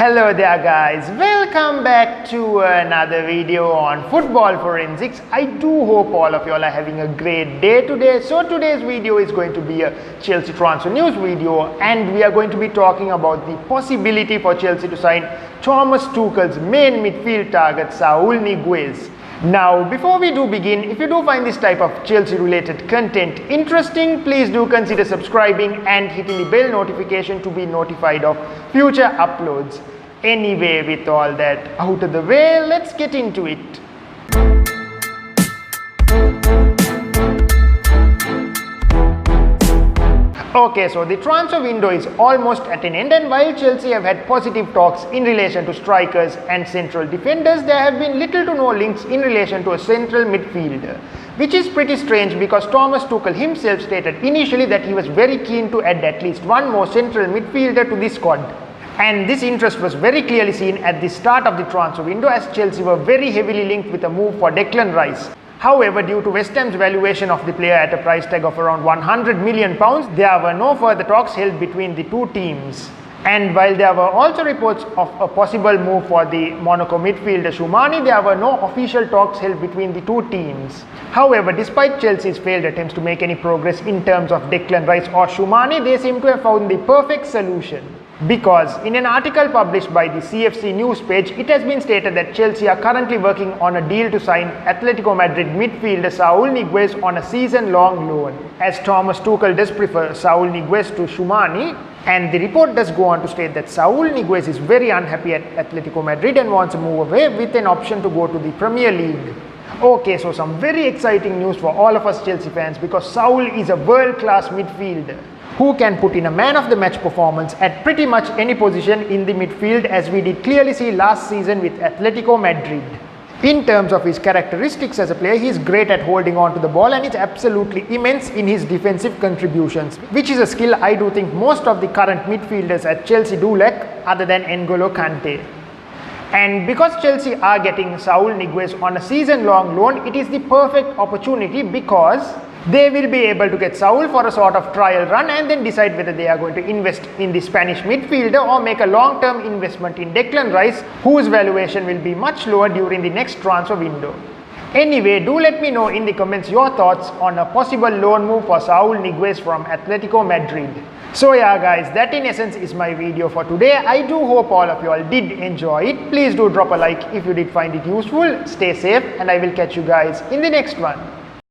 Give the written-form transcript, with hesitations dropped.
Hello there guys, welcome back to another video on football forensics. I do hope all of you all are having a great day today. So today's video is going to be a Chelsea transfer news video, and we are going to be talking about the possibility for Chelsea to sign Thomas Tuchel's main midfield target Saul Niguez. Now, before we do begin, if you do find this type of Chelsea related content interesting, please do consider subscribing and hitting the bell notification to be notified of future uploads. Anyway, with all that out of the way, let's get into it. Okay, so the transfer window is almost at an end, and while Chelsea have had positive talks in relation to strikers and central defenders, there have been little to no links in relation to a central midfielder, which is pretty strange because Thomas Tuchel himself stated initially that he was very keen to add at least one more central midfielder to the squad. And this interest was very clearly seen at the start of the transfer window, as Chelsea were very heavily linked with a move for Declan Rice. However, due to West Ham's valuation of the player at a price tag of around £100 million, there were no further talks held between the two teams. And while there were also reports of a possible move for the Monaco midfielder Tchouameni, there were no official talks held between the two teams. However, despite Chelsea's failed attempts to make any progress in terms of Declan Rice or Tchouameni, they seem to have found the perfect solution. Because in an article published by the CFC news page, it has been stated that Chelsea are currently working on a deal to sign Athletico Madrid midfielder Saul Niguez on a season-long loan, as Thomas Tuchel does prefer Saul Niguez to Tchouameni. And the report does go on to state that Saul Niguez is very unhappy at Athletico Madrid and wants to move away with an option to go to the Premier League. Okay, so some very exciting news for all of us Chelsea fans, because Saul is a world-class midfielder who can put in a man-of-the-match performance at pretty much any position in the midfield, as we did clearly see last season with Athletico Madrid. In terms of his characteristics as a player, he is great at holding on to the ball and is absolutely immense in his defensive contributions, which is a skill I do think most of the current midfielders at Chelsea do lack, other than N'Golo Kante. And because Chelsea are getting Saul Niguez on a season-long loan, it is the perfect opportunity, because they will be able to get Saul for a sort of trial run and then decide whether they are going to invest in the Spanish midfielder or make a long-term investment in Declan Rice, whose valuation will be much lower during the next transfer window. Anyway, do let me know in the comments your thoughts on a possible loan move for Saul Niguez from Athletico Madrid. So yeah guys, that in essence is my video for today. I do hope all of you all did enjoy it. Please do drop a like if you did find it useful. Stay safe, and I will catch you guys in the next one.